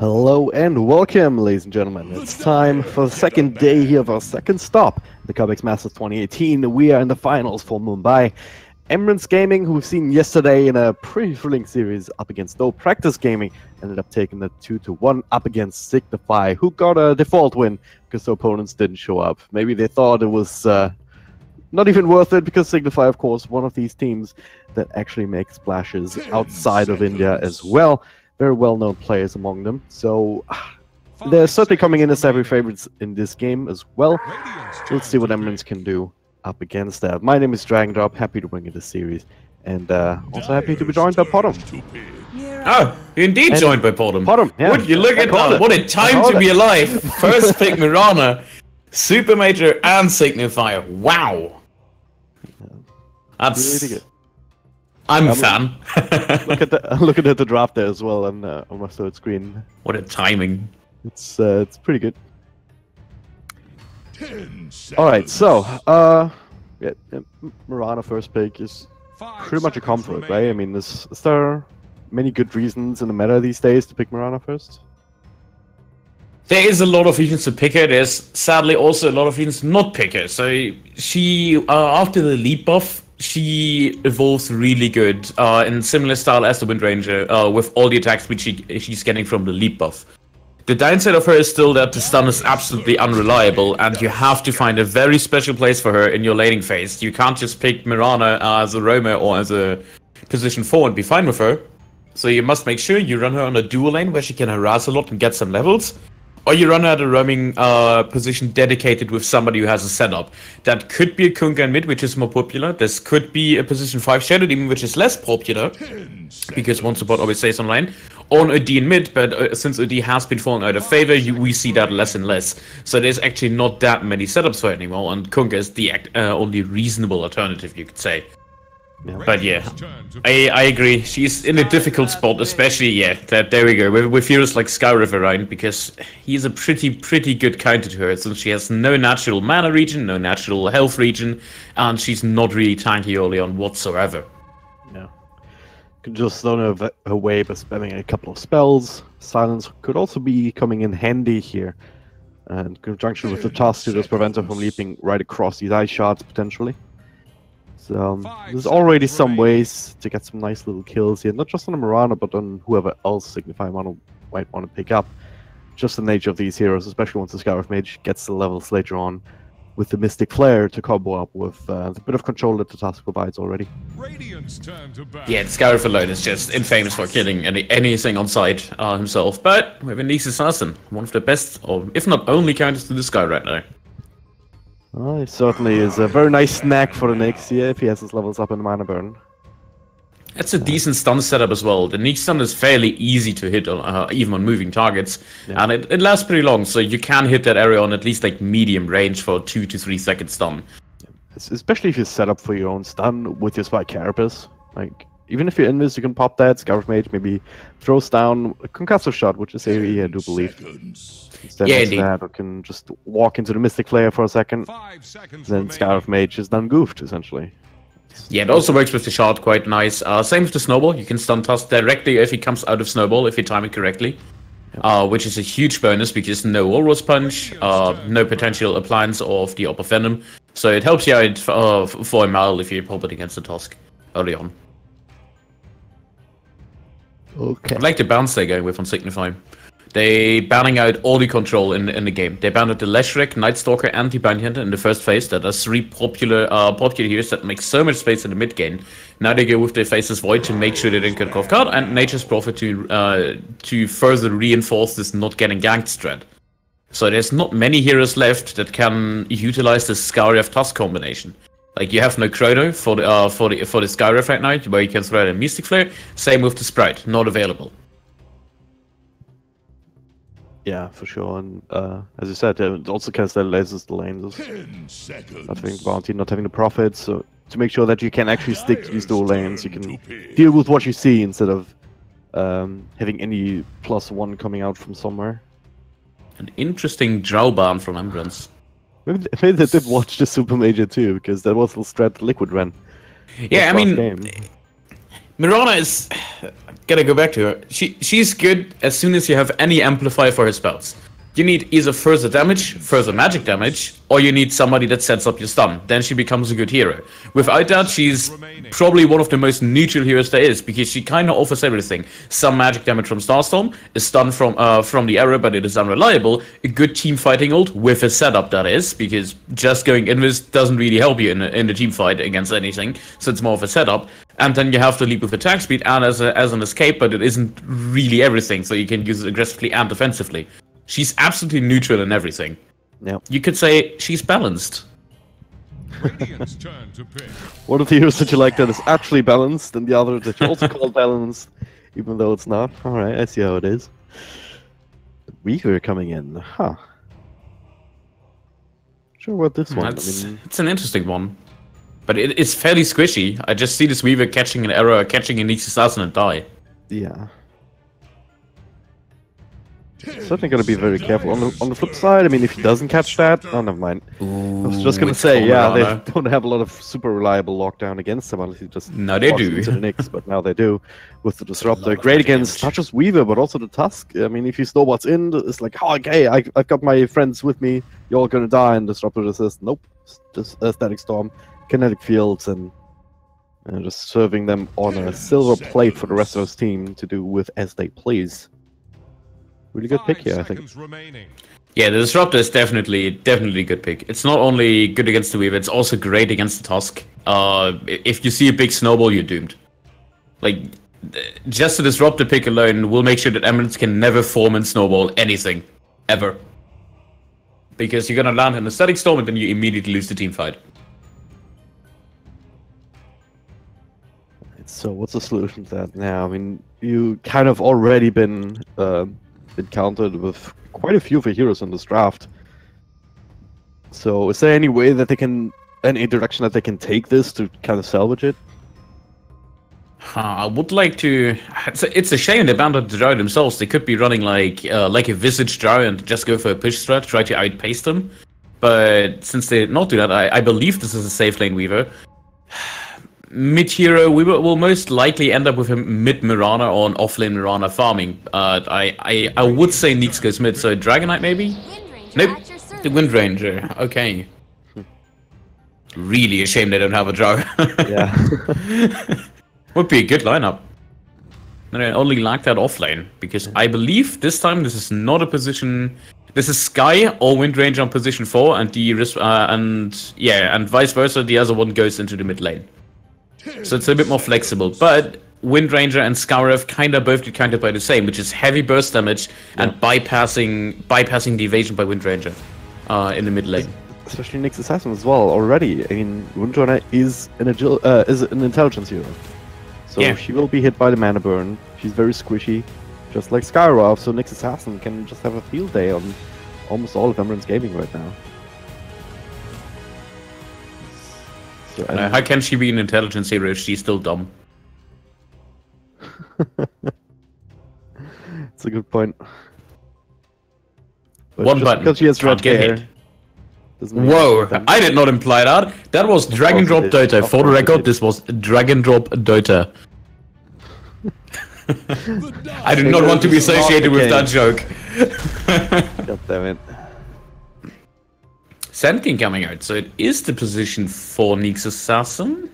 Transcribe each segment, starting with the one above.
Hello and welcome, ladies and gentlemen. It's time for the second day here of our second stop, the Cobx Masters 2018. We are in the finals for Mumbai. Emerence Gaming, who we've seen yesterday in a pretty thrilling series up against Dota Practice Gaming, ended up taking the 2-1 up against Signify, who got a default win because the opponents didn't show up. Maybe they thought it was not even worth it, because Signify, of course, one of these teams that actually makes splashes outside of India as well. Very well-known players among them, so they're certainly coming in as heavy favorites in this game as well. Let's see what Emerence can do up against that. My name is Dragondrop, happy to bring you this series, and also happy to be joined by Potom. Oh, you're indeed joined by Potom. Potom, yeah. Would you look at that? What a time to be alive! First pick Mirana, Super Major, and Signifier. Wow! That's... Really good. I'm a fan. look at the draft there as well on my third screen. What a timing! It's pretty good. All right, so yeah, Mirana first pick is pretty much a comfort, right? I mean, is there many good reasons in the meta these days to pick Mirana first? There is a lot of reasons to pick her. There's sadly also a lot of reasons to not pick her. So she, after the leap buff, she evolves really good in similar style as the Wind Ranger, with all the attacks which she's getting from the leap buff. The downside of her is still that the stun is absolutely unreliable, and you have to find a very special place for her in your laning phase. You can't just pick Mirana as a roamer or as a position 4 and be fine with her. So you must make sure you run her on a dual lane where she can harass a lot and get some levels. Or you run her at a roaming position dedicated with somebody who has a setup. That could be a Kunkka in mid, which is more popular. This could be a position 5 Shadow Demon, which is less popular, because one support always stays online. Or an OD in mid, but since OD has been falling out of favor, we see that less and less. So there's actually not that many setups for it anymore, and Kunkka is the only reasonable alternative, you could say. Yeah. But yeah, I agree. She's in a difficult spot, especially, yeah, there we go, with heroes like Sky River around, because he's a pretty good counter to her, since she has no natural mana regen, no natural health regen, and she's not really tanky early on whatsoever. Yeah. Can just stun her away by spamming a couple of spells. Silence could also be coming in handy here, and in conjunction with the task to just prevent her from leaping right across these ice shards, potentially. So there's already some ways to get some nice little kills here, not just on Mirana, but on whoever else Signify might want to pick up. Just the nature of these heroes, especially once the Scarif Mage gets the levels later on, with the Mystic Flare to combo up with the bit of control that the task provides already. Yeah, Scarif alone is just infamous for killing anything on sight himself, but with a nice assassin, one of the best, or if not only, counters to the Sky right now. Well, it certainly is a very nice snack for the next year if he has his levels up in Mana Burn. That's a decent stun setup as well. The niche stun is fairly easy to hit, even on moving targets, yeah. And it lasts pretty long, so you can hit that area on at least like medium range for 2 to 3 second stun. Especially if you set up for your own stun with your Spike Carapace. Like, even if you're invis, you can pop that. Scarif Mage maybe throws down a concussive shot, which is AoE, I do believe. Instead of that, or can just walk into the Mystic Flare for a second. Then Scarif Mage is done goofed, essentially. Yeah, it also works with the shard quite nice. Same with the Snowball. You can stun Tusk directly if he comes out of Snowball, if you time it correctly. Which is a huge bonus, because no Walrus Punch, no potential appliance of the Op of Venom. So it helps you out for a mile if you pop it against the Tusk early on. Okay. I like the bounce they're going with on Signify. They banning out all the control in the game. They banned out the Leshrac, Night Stalker, and the Bounty Hunter in the first phase. That are 3 popular heroes that make so much space in the mid game. Now they go with their Faceless Void to make sure they don't get off guard, and Nature's Prophet to further reinforce this not getting ganked strat. So there's not many heroes left that can utilize the Scarif Tusk combination. Like, you have no Chrono for the Skyriff right now, where you can throw out a Mystic Flare. Same with the Sprite, not available. Yeah, for sure. And as you said, it also can stabilizes the lanes. I think Bounty not having the profit, so to make sure that you can actually stick to these dual lanes, you can deal with what you see instead of having any +1 coming out from somewhere. An interesting Drow ban from Embrance. Maybe they did watch the Super Major too, because that was the strat Liquid ran. Yeah, I mean, Mirana is... Gotta go back to her. She's good as soon as you have any amplifier for her spells. You need either further damage, further magic damage, or you need somebody that sets up your stun. Then she becomes a good hero. Without that, she's probably one of the most neutral heroes there is, because she kind of offers everything. Some magic damage from Starstorm, a stun from the arrow, but it is unreliable. A good team fighting ult, with a setup that is, because just going invis doesn't really help you in a team fight against anything, so it's more of a setup. And then you have to leap with attack speed and as an escape, but it isn't really everything, so you can use it aggressively and defensively. She's absolutely neutral in everything. Yep. You could say she's balanced. One of the heroes that you like that is actually balanced, and the other that you also call balanced, even though it's not. Alright, I see how it is. Weaver coming in, huh. Sure about this one. It's an interesting one. But it's fairly squishy. I just see this Weaver catching an arrow, catching a Nyx assassin and die. Yeah. Certainly gonna be very careful. On the flip side, I mean, if he doesn't catch that, oh, never mind. Ooh, I was just gonna say, yeah, they don't have a lot of super reliable lockdown against him unless he just no, they do into the Nyx, but now they do with the Disruptor. Great against not just Weaver, but also the Tusk. I mean, if you know what's in, it's like, oh, okay, I've got my friends with me. You're all gonna die, and Disruptor just says, nope, just Static Storm, Kinetic Fields, and just serving them on a silver plate for the rest of his team to do with as they please. Really good pick here, I think. Yeah, the Disruptor is definitely a good pick. It's not only good against the Weaver, it's also great against the Tusk. If you see a big snowball, you're doomed. Like, just the Disruptor pick alone will make sure that Emeralds can never form and snowball anything. Ever. Because you're gonna land in a Static Storm and then you immediately lose the team fight. So what's the solution to that now? I mean, you kind of already been countered with quite a few of the heroes in this draft. So is there any way that they can, any direction that they can take this to kind of salvage it? I would like to. It's a shame they abandoned the Drow themselves. They could be running like a Visage Drow and just go for a push strat, try to outpace them. But since they did not do that, I believe this is a safe lane Weaver. Mid-hero, we will most likely end up with a mid-Mirana or an off-lane Mirana farming. I would say Nyx goes mid, so Dragonite maybe? Nope, the Wind Ranger, okay. Really a shame they don't have a Drow. Yeah. Would be a good lineup. And I only like that off-lane, because I believe this time this is not a position... This is Sky or Wind Ranger on position 4, and and vice versa, the other one goes into the mid lane. So it's a bit more flexible, but Wind Ranger and Scarif kind of both get countered by the same, which is heavy burst damage and bypassing the evasion by Wind Ranger in the mid lane. Especially Nyx Assassin as well already. I mean, Wind Ranger is an intelligence hero, so she will be hit by the mana burn. She's very squishy, just like Skyroth. So Nyx Assassin can just have a field day on almost all of Emerald's gaming right now. So, how can she be an intelligence hero if she's still dumb? It's a good point. But one button. Because she has red hair. Whoa! I did not imply that. That was Dragon Drop Dota. For the record, this was Dragon Drop Dota. I do not want to be associated with that joke. God damn it. Sand King coming out, so it is the position for Nyx Assassin.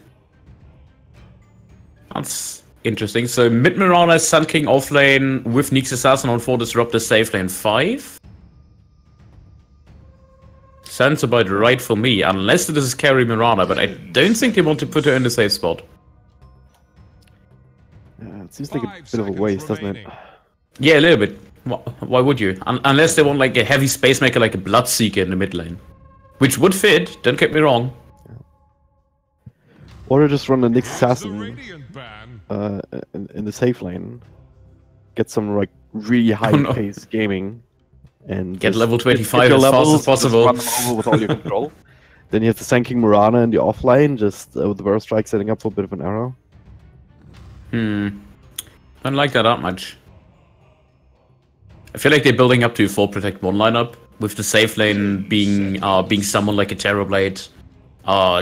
That's interesting. So mid Mirana, Sand King off lane with Nyx Assassin on 4, Disruptor safe lane 5. Sounds about right for me, unless this is carry Mirana, but I don't think they want to put her in the safe spot. Yeah, it seems like a bit of a waste, doesn't it? Yeah, a little bit. Why would you? Unless they want like a heavy space maker like a Bloodseeker in the mid lane. Which would fit, don't get me wrong. Or just run a Nyx Assassin in the safe lane. Get some like really high-paced gaming. And get level 25 as fast as possible. Run them over with all your control. Then you have the Sand King Mirana in the offlane, just with the Burst Strike setting up for a bit of an arrow. Don't like that much. I feel like they're building up to a 4 Protect 1 lineup. With the safe lane being someone like a Terrorblade,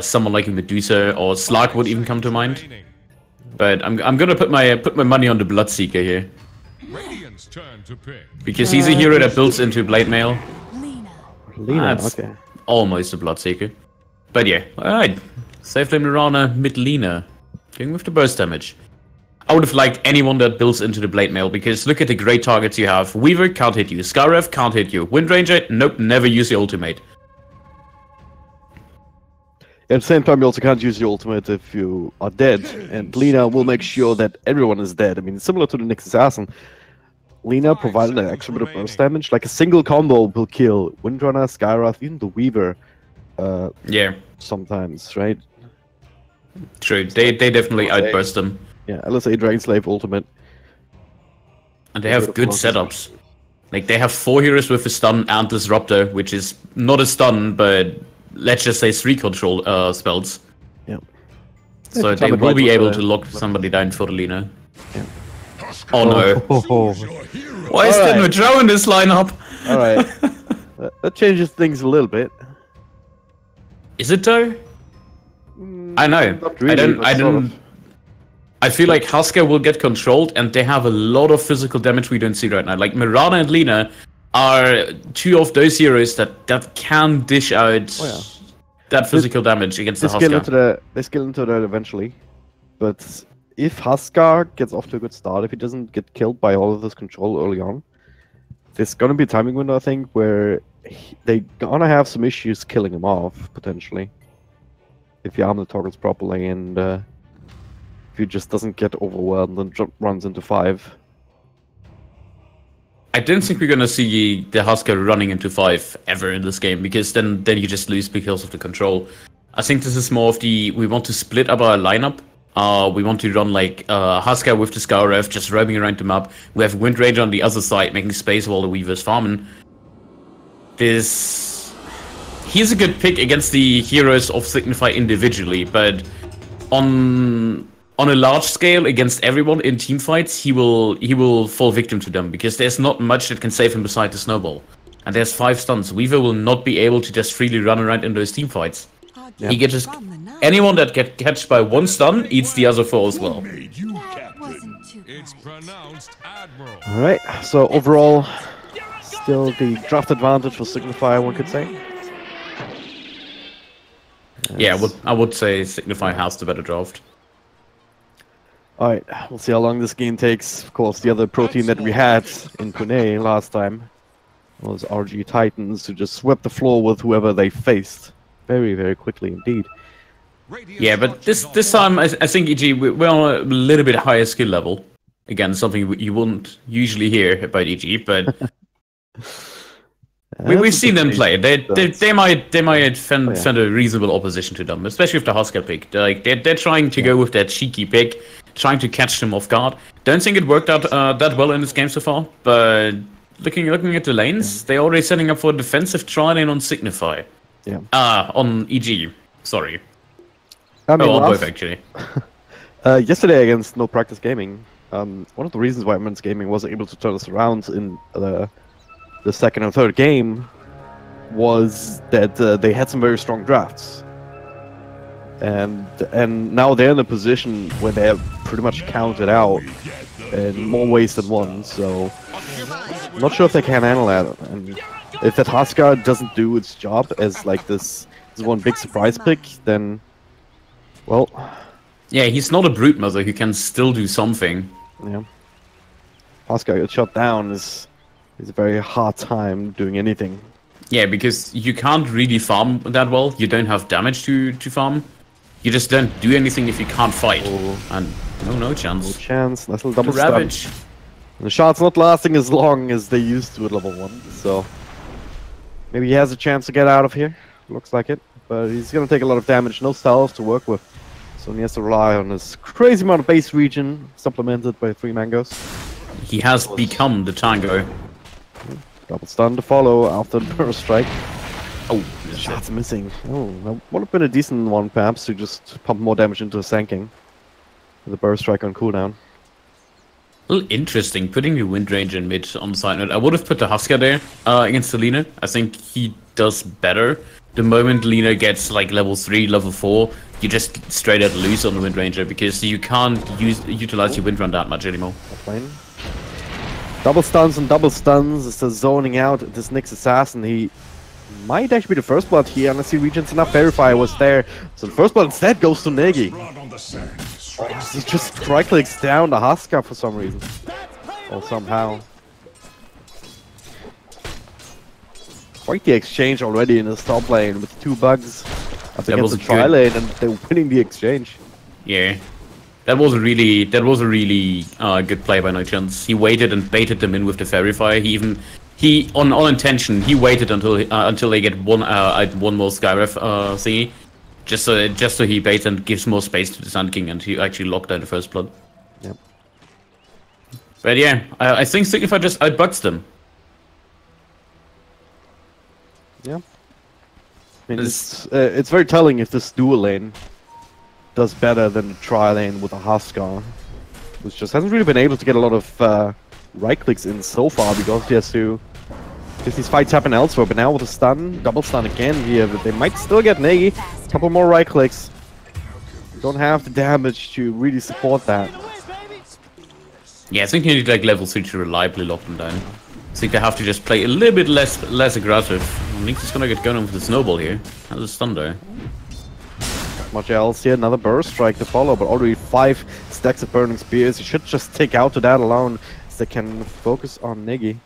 someone like a Medusa, or Slark would even come to mind. But I'm gonna put my money on the Bloodseeker here. Radiant's turn to pick. Because he's a hero that builds into Blade Mail. Lina, That's okay. almost a Bloodseeker. But yeah, alright. Safe Lane Mirana, mid Lina. Going with the burst damage. I would have liked anyone that builds into the Blade Mail, because look at the great targets you have. Weaver can't hit you. Scarif can't hit you. Windranger, nope, never use the ultimate. At the same time, you also can't use your ultimate if you are dead, and Lina will make sure that everyone is dead. I mean, similar to the Nyx Assassin, Lina provided an extra bit of burst damage. Like a single combo will kill Windrunner, Skywrath, even the Weaver. Yeah, sometimes, right? True. They definitely outburst them. Yeah, LSA Dragonslave ultimate. And they have good setups. Like, they have 4 heroes with a stun and Disruptor, which is not a stun, but let's just say 3 control spells. Yeah. So they will be able to lock somebody down for the Lina. Yeah. Oh no. Why is there no Drow in this lineup? Alright. That changes things a little bit. Is it though? I know. Not really, I feel like Husker will get controlled, and they have a lot of physical damage we don't see right now. Like Mirana and Lina are 2 of those heroes that can dish out that physical damage against the Husker. They skill into that eventually. But if Huskar gets off to a good start, if he doesn't get killed by all of this control early on, there's gonna be a timing window, I think, where they're gonna have some issues killing him off, potentially. If you arm the targets properly, and if he just doesn't get overwhelmed and runs into 5. I don't think we're gonna see the Husker running into 5 ever in this game, because then you just lose because of the control. I think this is more of we want to split up our lineup. We want to run like Husker with the Scouref just roaming around the map. We have Windranger on the other side making space while the Weaver's farming. He's a good pick against the heroes of Signify individually, but on a large scale against everyone in team fights, he will fall victim to them, because there's not much that can save him beside the snowball. And there's 5 stuns. Weaver will not be able to just freely run around in those team fights. Yeah. He gets anyone that gets catched by 1 stun eats the other 4 as well. Alright, so overall, still the draft advantage for Signify, one could say. Yeah, I would say Signify has the better draft. Alright, we'll see how long this game takes. Of course, the other pro team that we had in Pune last time was RG Titans, who just swept the floor with whoever they faced. Very, very quickly indeed. Yeah, but this time, I think, EG, we're on a little bit higher skill level. Again, something you wouldn't usually hear about EG, but... we've seen them play. They might find a reasonable opposition to them, especially with the Husker pick. They're trying to go with that cheeky pick, trying to catch them off guard. Don't think it worked out that well in this game so far, but looking at the lanes, they're already setting up for a defensive tri-lane on Signify. Yeah. On EG. Sorry. I mean, on both actually. Yesterday against No Practice Gaming, one of the reasons why Men's Gaming wasn't able to turn us around in the second and third game was that they had some very strong drafts, and now they're in a position where they're pretty much counted out in more ways than one. So I'm not sure if they can handle that, and if that Huskar doesn't do its job as like this one big surprise pick, then well, yeah, he's not a brute mother who can still do something. Yeah, Huskar gets shut down is a very hard time doing anything. Yeah, because you can't really farm that well. You don't have damage to farm. You just don't do anything if you can't fight. Oh. And no chance. No chance. Nice little double ravage. Stun. And the shot's not lasting as long as they used to at level 1, so maybe he has a chance to get out of here. Looks like it, but he's gonna take a lot of damage. No stealth to work with, so he has to rely on his crazy amount of base regen, supplemented by 3 mangoes. He has become the Tango. Double stun to follow after the burst strike. Oh, shot's missing. Oh, that would have been a decent one, perhaps, to just pump more damage into his Sanking with the burst strike on cooldown. A little interesting, putting the Windranger in mid on the side note. I would have put the Husker there against the Lina. I think he does better. The moment Lina gets like level 3, level 4, you just straight out lose on the Wind Ranger because you can't utilize your Wind Run that much anymore. Double stuns and double stuns. It's zoning out this Nyx assassin. He might actually be the first blood here unless he regens enough. Verifier was there. So the first blood instead goes to Negi. He just right clicks down the Husker for some reason. Or somehow. Quite the exchange already in the top lane with 2 bugs up against the tri lane, and they're winning the exchange. Yeah. That was a really good play by No Chance. He waited and baited them in with the Verifier. He on intention, he waited until they get one more Skyref thingy, just so he baits and gives more space to the Sand King, and he actually locked down the first blood. Yep. But yeah, I think Signify just outbugs them. Yeah. I mean, it's very telling if this dual lane does better than the tri lane with a Huskar, which just hasn't really been able to get a lot of right clicks in so far because he has to. Because these fights happen elsewhere, but now with a stun, double stun again here, but they might still get Negi. Couple more right clicks. Don't have the damage to really support that. Yeah, I think you need like level 3 to reliably lock them down. I think they have to just play a little bit less aggressive. Nyx is gonna get going with the snowball here. That's a stun there. Much else here, another burst strike to follow, but already 5 stacks of burning spears. He should just take out to that alone, so they can focus on Negi.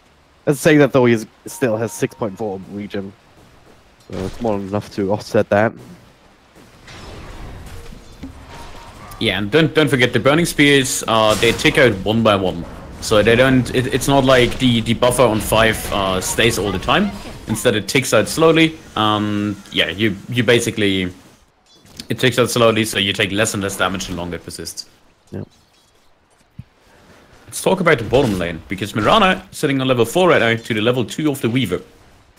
Let's say that though, he still has 6.4 regen, so it's more than enough to offset that. Yeah, and don't forget the burning spears. They tick out one by one, so they don't. It's not like the buffer on 5 stays all the time. Instead, it ticks out slowly. Yeah, you basically. It takes out slowly, so you take less and less damage the longer it persists. Yeah. Let's talk about the bottom lane, because Mirana sitting on level 4 right now to the level 2 of the Weaver.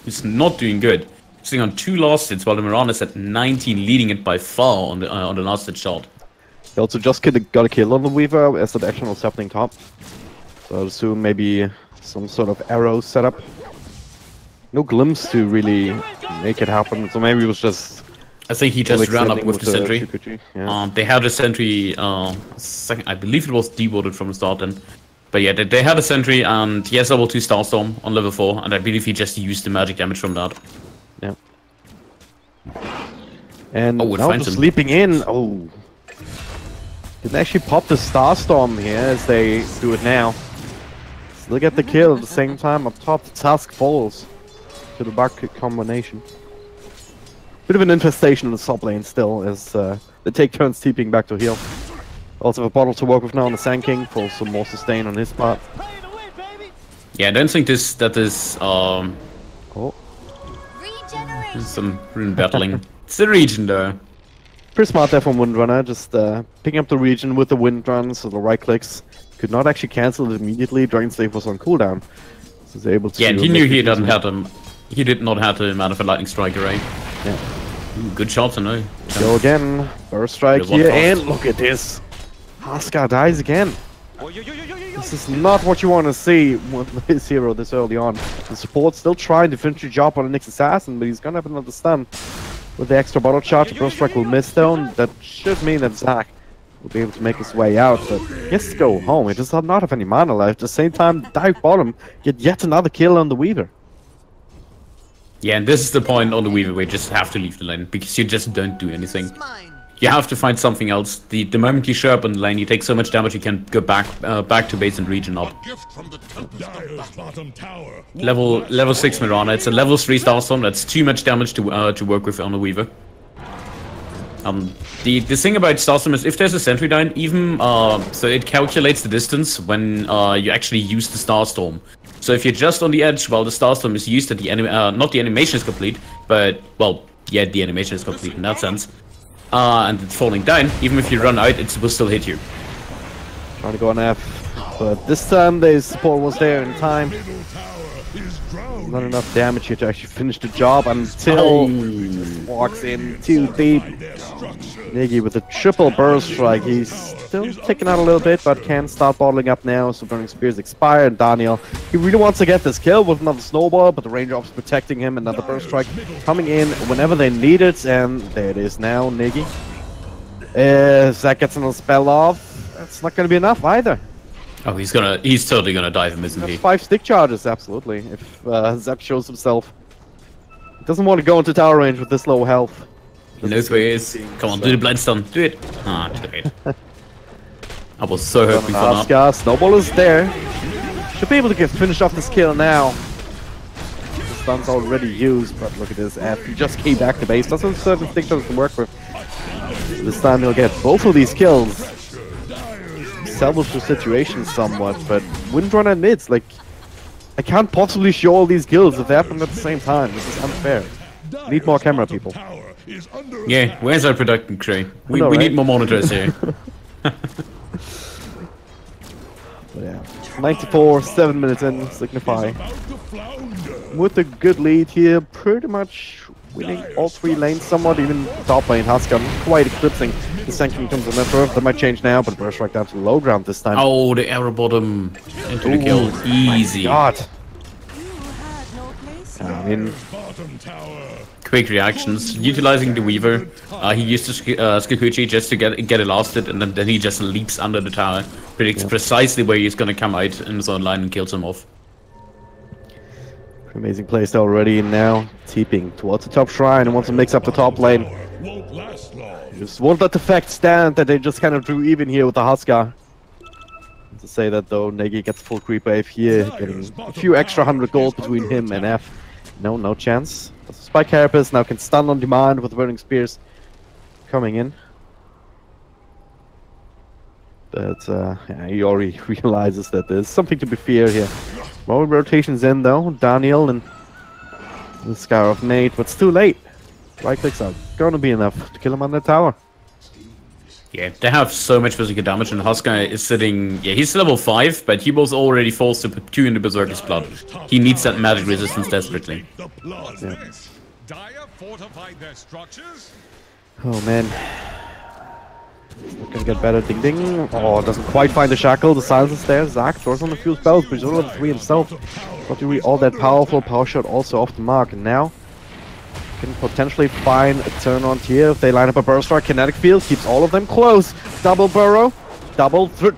He's not doing good. Sitting on 2 last hits, while the Mirana's at 19, leading it by far on the last hit shot. He also just got a kill on the Weaver as the action was happening top. So I'd assume maybe some sort of arrow setup. No glimpse to really make it happen, so maybe it was just... I think he just ran up with the sentry. Yeah. They had a sentry, I believe it was devoted from the start then. But yeah, they had a sentry, and he has level 2 Starstorm on level 4, and I believe he just used the magic damage from that. Yeah. And now just sleeping in. Oh. Didn't actually pop the Starstorm here as they do it now. Still get the kill at the same time. Up top, the task falls to the back combination. Bit of an infestation in the top lane still, as they take turns TPing back to heal. Also have a bottle to work with now on the Sand King for some more sustain on his part. Yeah, I don't think that is oh. some rune battling. It's the region though. Pretty smart there from Windrunner, just picking up the region with the wind run, so the right clicks could not actually cancel it immediately. Dragon Slave was on cooldown, so he's able to. Yeah, and he knew he didn't have them. He did not have the amount of a lightning strike array. Yeah. Ooh, good shot to know. Go again, burst strike here, and look at this. Huskar dies again. This is not what you want to see with his hero this early on. The support's still trying to finish the job on the Nyx assassin, but he's gonna have another stun. With the extra bottle charge, the burst strike will miss down. That should mean that Zac will be able to make his way out, but he has to go home. He does not have any mana left. At the same time, dive bottom, get yet another kill on the Weaver. Yeah, and this is the point on the Weaver where you just have to leave the lane, because you just don't do anything. You have to find something else. The moment you show up on the lane, you take so much damage you can go back to base and regen up. Level 6 Mirana, it's a level 3 Starstorm, that's too much damage to work with on the Weaver. The thing about Starstorm is if there's a sentry down, even so it calculates the distance when you actually use the Starstorm. So if you're just on the edge while the Starstorm is used, and not the animation is complete, but well, yeah, the animation is complete in that sense. And it's falling down, even if you run out, it will still hit you. Trying to go on F, but this time the support was there in time. Not enough damage here to actually finish the job until walks in too deep. Negi with a triple burst strike. He's still ticking out a little bit, but can start bottling up now. So Burning Spears expired. Daniel, he really wants to get this kill with another snowball, but the raindrops protecting him. Another burst strike coming in whenever they need it, and there it is now. Negi Zack gets another spell off. That's not going to be enough either. Oh, he's totally gonna dive him, isn't he? 5 stick charges, absolutely. If Zack shows himself. He doesn't want to go into tower range with this low health. He knows where he is. Come on, do the blind stun. Do it. Ah, too late. I was so hoping for that. Oscar, Snowball is there. Should be able to get finished off this kill now. The stun's already used, but look at this F. He just came back to base. That's a certain stick charge can work with. This time he'll get both of these kills. Salvage the situation somewhat, but Windrunner mids, like, I can't possibly show all these kills if they happen at the same time. This is unfair. Need more camera people. Yeah, where's our production crew? We right? need more monitors here. Yeah. 94, 7 minutes in, Signify. With a good lead here, pretty much winning all 3 lanes somewhat, even top lane Huskar quite eclipsing the Sanction comes in that turf. That might change now, but Burst right down to the low ground this time. Oh, the arrow bottom into the kill. Easy. God. I mean, Quick reactions. Utilizing the Weaver, he used Skakuchi just to get it lasted, and then he just leaps under the tower. Predicts precisely where he's gonna come out in his own line and kills him off. amazing place already, and now Teeping towards the top shrine and wants to mix up the top lane. Just won't let the fact stand that they just kind of drew even here with the Huskar. To say that though, Negi gets full creep wave here, getting a few extra 100 gold between him and F. No chance. Spike Carapace now can stun on demand with Burning Spears coming in. But yeah, he already realizes that there's something to be feared here. More rotations in though, Daniel and the Scar of Nate, but it's too late. Right clicks are gonna be enough to kill him on the tower. Yeah, they have so much physical damage, and Huskar is sitting... Yeah, he's level 5, but he was already forced to put 2 into Berserker's Blood. He needs that magic resistance desperately. Yeah. Dire fortified their structures. Oh man. It's not gonna get better. Ding ding. Oh, doesn't quite find the shackle. The silence is there. Zack throws on a few spells, but he's only level 3 himself. Not really all that powerful. Power shot also off the mark, and now can potentially find a turn on here if they line up a burst strike. Kinetic field keeps all of them close. Double burrow,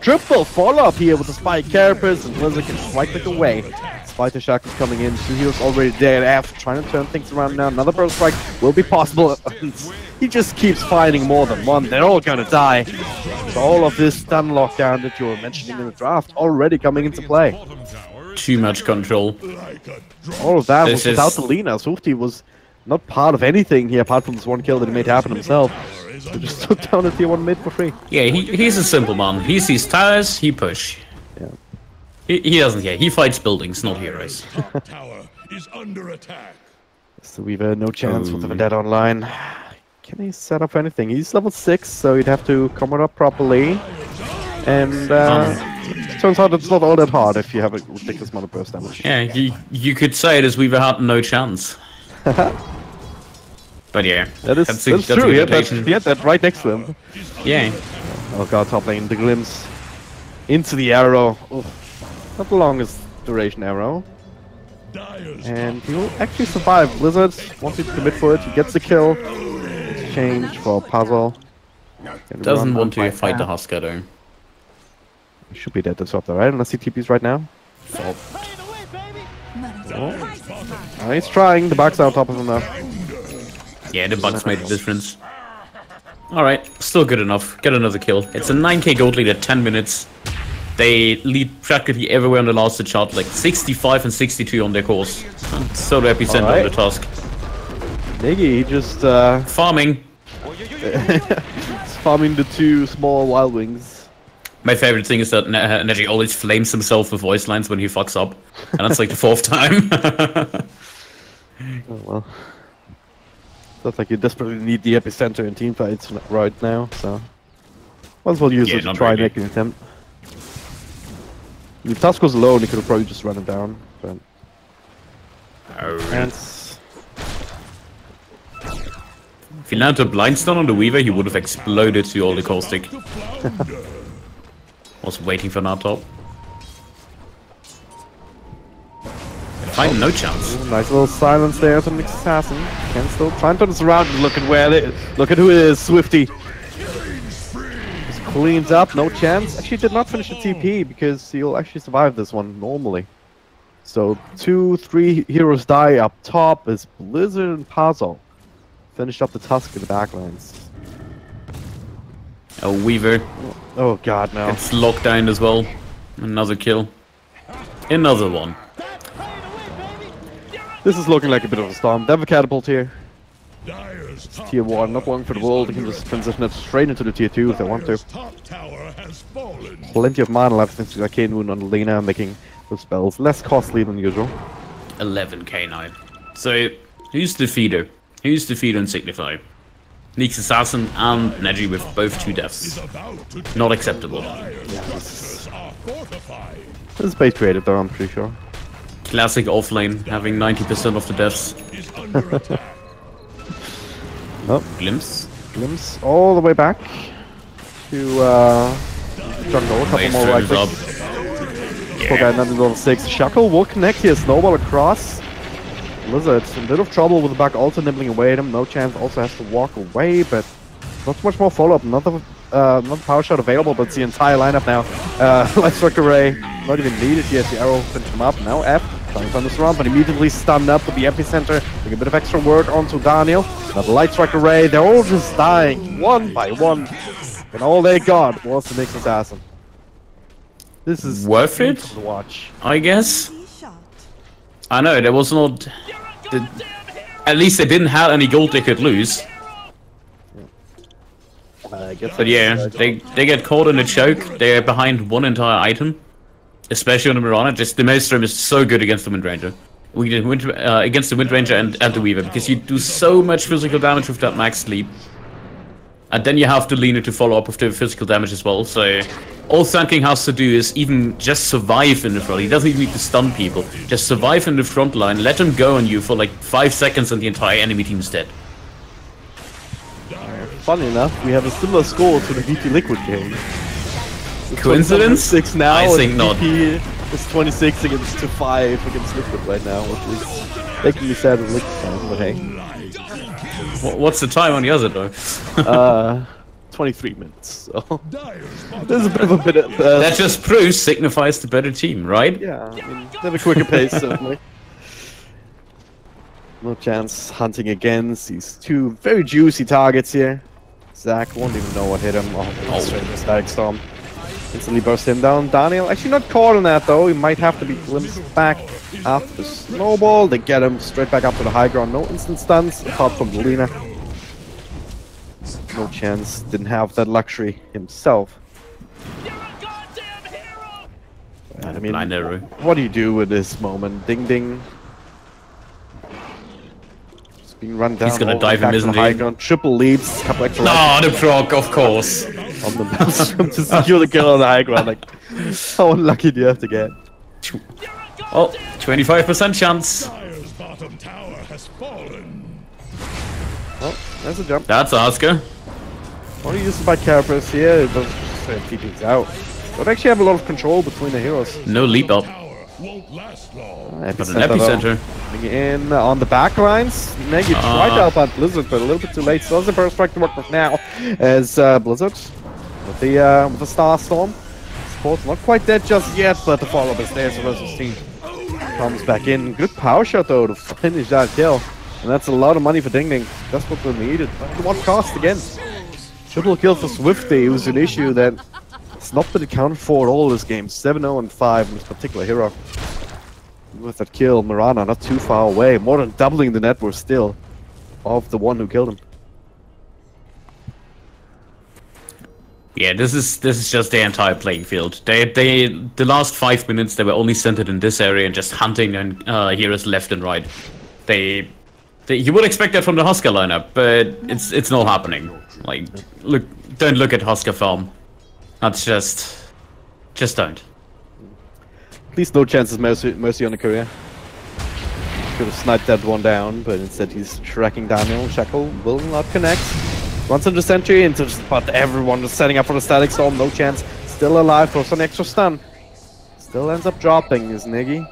triple follow up here with the Spike Carapace, and Blizzard can strike it away. Spider Shackle's coming in. 2 heroes already dead. F trying to turn things around now. Another burst strike will be possible. He just keeps finding more than one. They're all gonna die. So all of this stun lockdown that you were mentioning in the draft already coming into play. Too much control. All of that was This without is- the Lina. Sufti was not part of anything here apart from this one kill that he made happen himself. He just took down a tier 1 mid for free. Yeah, he's a simple man. He sees towers, he push. Yeah. He doesn't care. He fights buildings, not heroes. Tower is under attack. So we've no chance with the Vendetta online. Can he set up anything? He's level 6, so he'd have to come it up properly. And turns out it's not all that hard if you have a ridiculous amount of burst damage. Yeah, you could say it as we've had no chance. But yeah, That's a true. good He had that right next to him. Yeah. Oh god, top lane, the glimpse into the arrow. Oof. Not the longest duration arrow. And he will actually survive. Blizzard wants him to commit for it. He gets the kill. Exchange for a puzzle. Doesn't want to fight the Huskar though. He should be dead to swap there, right? Unless he TPs right now. So, He's trying. The bug's on top of him now. yeah, the bugs made a difference. Alright, still good enough. Get another kill. It's a 9k gold lead at 10 minutes. They lead practically everywhere on the last chart, like 65 and 62 on their course. And so the epicenter Alright. of the task. Negi, he just Farming. farming the 2 small wild wings. My favorite thing is that Neji always flames himself with voice lines when he fucks up. And that's like the 4th time. Oh well. Looks like you desperately need the epicenter in teamfights right now, so might as well use Yeah, it to not try and really. make an attempt. If Tusk was alone, he could have probably just run him down, but and If he landed a blind stun on the Weaver, he would have exploded to all the caustic. Was waiting for that top. Find no chance. nice little silence there from the assassin. Can still try and turn this around and look at where they look at who it is, Swifty. cleans up, no chance. Actually did not finish the TP because he'll actually survive this one normally. So 2-3 heroes die up top as Blizzard and Puzzle finished up the Tusk in the backlines. A Weaver. Oh god, no. It's locked down as well. Another kill. Another one. This is looking like a bit of a storm. They have a catapult here. Dire's top Tier 1, not long for the world. They can just transition it straight into the Tier 2 if they want to. top tower has fallen. Plenty of mana left since the Arcane Wound on Lena, making the spells less costly than usual. 11k now. So, who's the feeder? Who's the feeder and Signify? Neek's Assassin and Neji with both 2 deaths. Not acceptable. Structures are fortified. This is base creative though, I'm pretty sure. Classic offlane, having 90% of the deaths. Is under attack. Oh, Glimpse. glimpse all the way back to jungle. A couple Wait, more right turns up. clicks. Poor guy, another level 6. Shackle will connect here, snowball across. Blizzard's in a bit of trouble with the back also nibbling away at him. No chance also has to walk away, but not too much more follow-up. Another power shot available, but it's the entire lineup now. Light Strike Array, not even needed yet. The arrow finished him up. Now F, trying to turn this around, but immediately stunned up with the epicenter. Doing a bit of extra work onto Daniel. Another Light Strike Array. They're all just dying one by one. And all they got was the Nyx Assassin. This is Worth it? to watch. I guess. I know, there was not... at least they didn't have any gold they could lose. I guess But yeah, they get caught in a choke. They're behind one entire item. Especially on the Mirana. Just the Maelstrom is so good against the Wind Ranger. We did against the Wind Ranger and the Weaver. Because you do so much physical damage with that max sleep. And then you have to lean it to follow up with the physical damage as well. So all Sand King has to do is even just survive in the front. He doesn't even need to stun people. Just survive in the front line. Let him go on you for like 5 seconds and the entire enemy team is dead. Funny enough, we have a similar score to the VP Liquid game. It's Coincidence? 6 now. I think and not. VP is 26 against 5 against Liquid right now, which is making me sad with Liquid fans, but hey. What's the time on the other though? 23 minutes. So there's a bit of that just proves signifies the better team, right? yeah, I mean, they have a quicker pace certainly. No chance hunting against these 2 very juicy targets here. Zach won't even know what hit him. Oh, straight into Static Storm. Instantly burst him down. Daniel actually not caught on that though. He might have to be glimpsed back after the snowball. They get him straight back up to the high ground. No instant stuns apart from Lena. No chance. Didn't have that luxury himself. I mean, Blind arrow. what do you do with this moment? Ding ding. Just being run down. He's gonna all the way dive him, back to isn't the high he? ground. Triple leads. Couple extra No, the proc, of course. on the Maelstrom to secure the kill on the high ground. Like, how unlucky do you have to get? Oh, 25% chance. Dire's bottom tower has fallen. Oh, there's a jump. That's Asuka. Only used by Carapace here, it does TP's out. But actually have a lot of control between the heroes. No leap up. Tower won't last long. But an epicenter. Coming in on the back lines. Negi tried to help out Blizzard, but a little bit too late. So that's the first strike to work with now. As Blizzard with the Star Storm. Sport's not quite dead just yet, but the follow-up is there. So Rosa's team comes back in. Good power shot though to finish that kill. And that's a lot of money for Ding Ding. That's what we needed. At what cost again? Triple kill for Swifty. It was an issue that it's not been accounted for at all this game. 7-0 and 5 in this particular hero. With that kill, Mirana not too far away. More than doubling the net worth still of the one who killed him. Yeah, this is just the entire playing field. The last 5 minutes they were only centered in this area and just hunting and heroes left and right. You would expect that from the Husker lineup, but it's not happening. Like, don't look at Husker farm. That's just don't. At least no chances Mercy on the courier. Could have sniped that one down, but instead he's tracking Daniel. Shackle will not connect. Once into Sentry, into just about everyone is setting up for the Static Storm. No chance. Still alive for some extra stun. Still ends up dropping is Negi.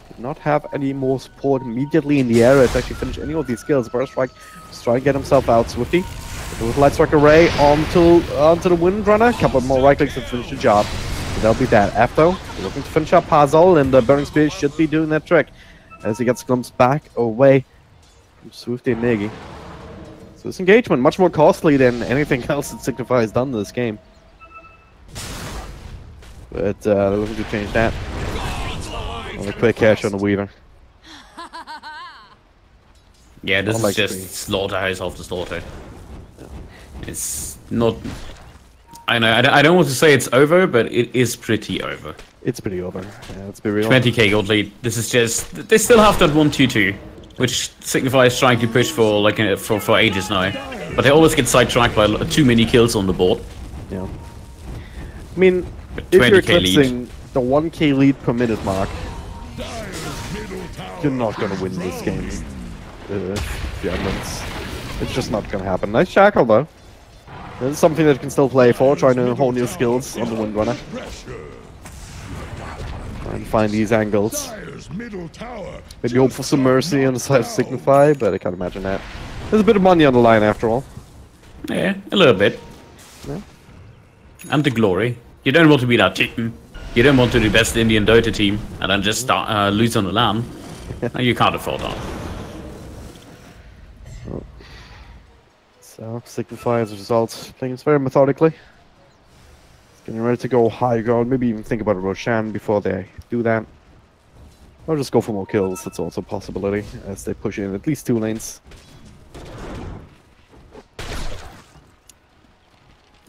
Did not have any more support immediately in the area to actually finish any of these kills. Burst Strike, just trying to get himself out. Swifty With Light Strike Array onto the Windrunner. A couple more right clicks to finish the job. So that'll be that. After, we're looking to finish up Puzzle, and the Burning Spear should be doing that trick. As he gets glimpsed back away from Swifty and Negi. So this engagement, much more costly than anything else that Signify has done in this game. But they're looking to change that. On a quick catch on the Weaver. Yeah, this is just slaughterhouse after slaughter. It's not... I know, I don't want to say it's over, but it is pretty over. It's pretty over. Yeah, let's be real. 20k gold lead. This is just... They still have that 1-2-2, which Signify is trying to push for like for ages now. But they always get sidetracked by too many kills on the board. Yeah. I mean, if you're eclipsing the 1k lead per minute mark, you're not going to win this game. It's just not going to happen. Nice Shackle though. This is something that you can still play for, trying to hone your skills on the Windrunner. Try and find these angles. Maybe hope for some mercy on the side of Signify, but I can't imagine that. There's a bit of money on the line after all. Yeah, a little bit. Yeah. And the glory. You don't want to be that team. You don't want to be the best Indian Dota team and then just start, lose on the LAN. You can't afford that. So, Signify as a result, playing this very methodically. Getting ready to go high ground, maybe even think about a Roshan before they do that. Or just go for more kills, that's also a possibility, as they push in at least 2 lanes.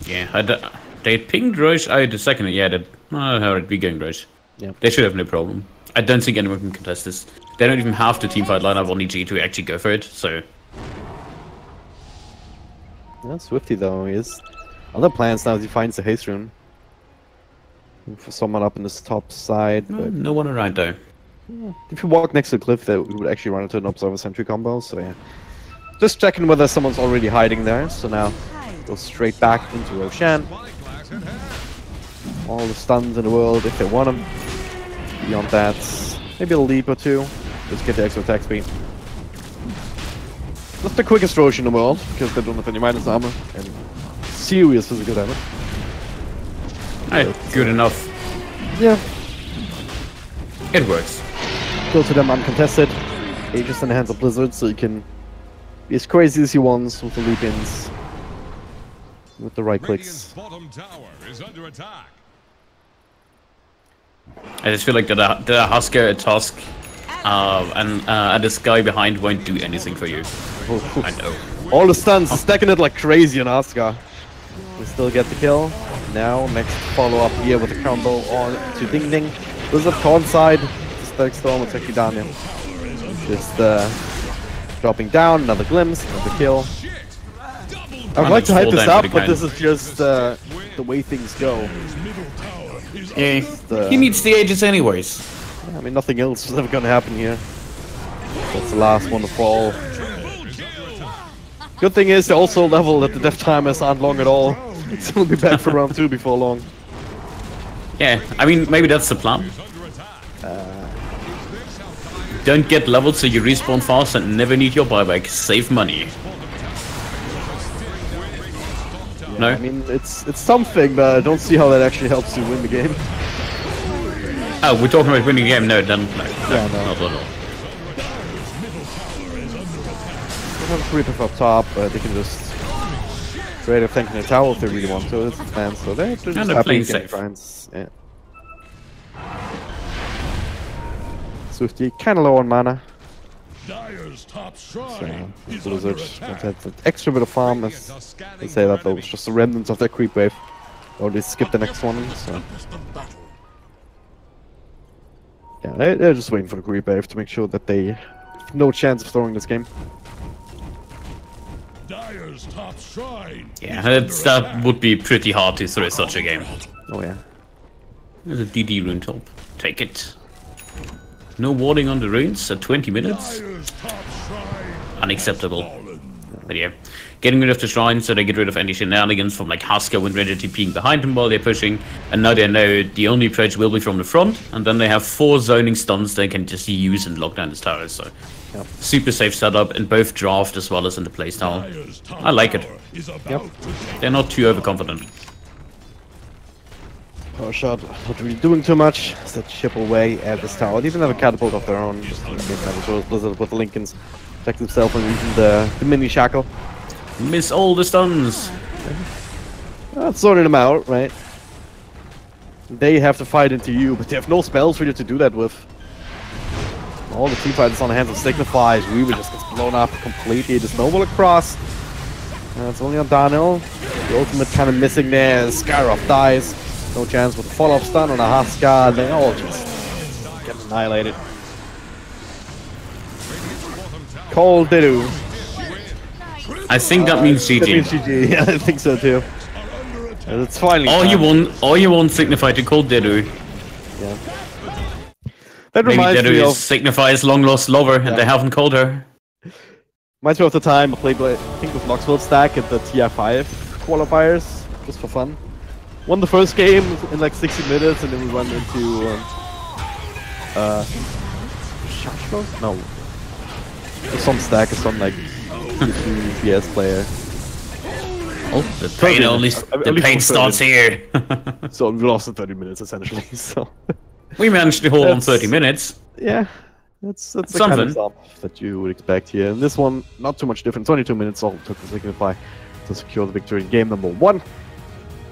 Yeah, they pinged Roche out the second, yeah, I heard it be going Roche. Yeah. They should have no problem. I don't think anyone can contest this. They don't even have the teamfight lineup on EG to actually go for it, so... Yeah, Swifty though, he has other plans now as he finds the haste rune. Looking for someone up in this top side. But no one around though. Yeah, if you walk next to the cliff, we would actually run into an Observer Sentry combo, so yeah. Just checking whether someone's already hiding there, so now go straight back into Roshan. All the stuns in the world if they want them. Beyond that, maybe a leap or two. Just get the extra attack speed. Not the quickest Roche in the world, because they don't have any minus armor and serious physical damage. Hey, good enough. Yeah. It works. Go to them uncontested. Aegis in the hands of Blizzard, so you can be as crazy as you want with the leap-ins. With the right clicks. Bottom tower is under attack. I just feel like the Husker, a Tusk, and this guy behind won't do anything for you. Oh, I know. all the stuns, stacking it like crazy on Asuka. We still get the kill. Now, next follow-up here with the combo on to Ding Ding. Blizzard Corn side. Static Storm, it's actually down here. Just dropping down, another glimpse, another kill. I would like to hype this up, but this is just the way things go. Yeah, he needs the Aegis anyways. Yeah, I mean, nothing else is ever going to happen here. That's the last one to fall. Good thing is, they also level that the death timers aren't long at all. So we'll be back for round 2 before long. Yeah, I mean, maybe that's the plan. Don't get leveled so you respawn fast and never need your buyback. Save money. Yeah, No? I mean, it's something, but I don't see how that actually helps you win the game. Oh, we're talking about winning the game? No, then no. Yeah, no. Not at all. They have a creep up top, but they can just trade a tank in the tower if they really want to. It's the plan, so they're just they're happy playing getting safe. friends. Yeah. Swifty kinda low on mana. Dire's top So, shrine is Blizzard under attack. had an extra bit of farm. They say that though, it's just the remnants of their creep wave. Or they skip the next one, so. Yeah, they're just waiting for the creep wave to make sure that they have no chance of throwing this game. Dire's top shrine. Yeah, that would be pretty hard to throw such a game. Oh yeah. There's a DD rune top. Take it. No warding on the runes at 20 minutes. Dire's top shrine. Unacceptable. But yeah, getting rid of the shrine so they get rid of any shenanigans from like Husker when Reddit TPing behind them while they're pushing. And now they know the only approach will be from the front. And then they have 4 zoning stuns they can just use and lock down this tower. So Super safe setup in both draft as well as in the playstyle. Dire's top I like it. tower is about Yep. to They're not too overconfident. Power shot, not really doing too much. Just chip away at this tower. They even have a catapult of their own. Just in case that was Blizzard with the Lincolns. Protect himself and using the mini shackle. Miss all the stuns. Sorting them out, right? They have to fight into you, but they have no spells for you to do that with. All the team fighters on the hands of Signifies. Weaver just gets blown up completely. The snowball across. It's only on Daniel. The ultimate kind of missing there. Skyroth dies. No chance with a follow-up stun on a Huskar. They all just get annihilated. Cold Didu. I think that means That means GG. GG. Yeah, I think so too. It's finally All you want Signify to call Deru. Yeah. That Maybe reminds me Deru of is Signify's long lost lover and they haven't called her. reminds me of the time I played, I think, with Knoxville Stack at the TI5 qualifiers, just for fun. Won the first game in like 60 minutes, and then we run into Shashmo? No, some stack, some like PS player. Oh, the pain the pain starts here. So we lost in 30 minutes essentially. So We managed to hold on That's- 30 minutes. yeah, that's the kind of Something. stuff that you would expect here. And this one, not too much different. 22 minutes all it took to Signify to secure the victory in game number 1.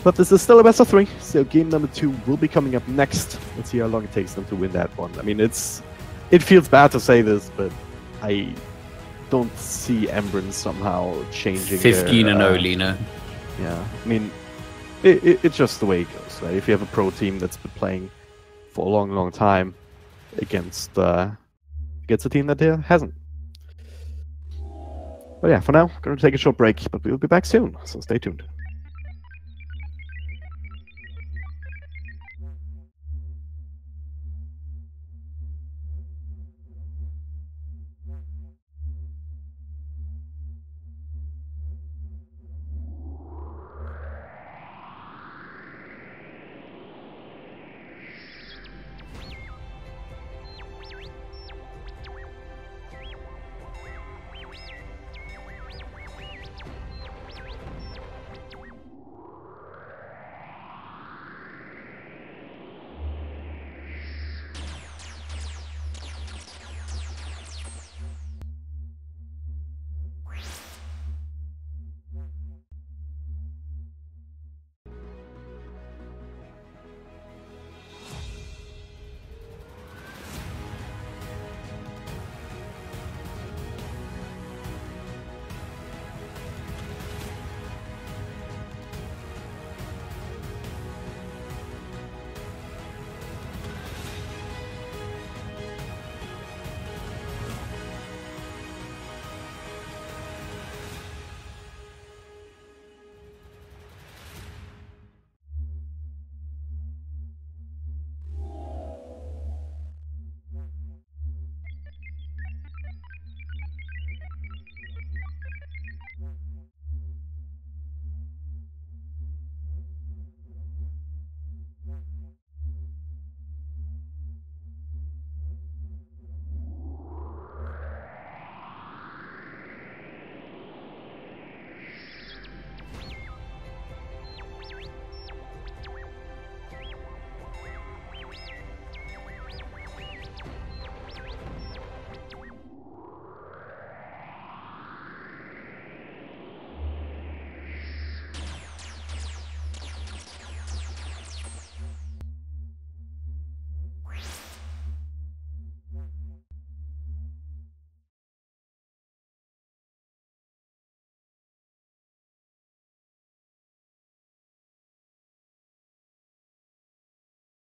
But this is still a best of 3, so game number 2 will be coming up next. Let's see how long it takes them to win that one. I mean, it feels bad to say this, but I don't see Embrun somehow changing 15 and their, 0, Lena. Yeah, I mean, it's just the way it goes, right? If you have a pro team that's been playing for a long, long time against a team that hasn't. But yeah, for now, going to take a short break, but we'll be back soon, so stay tuned.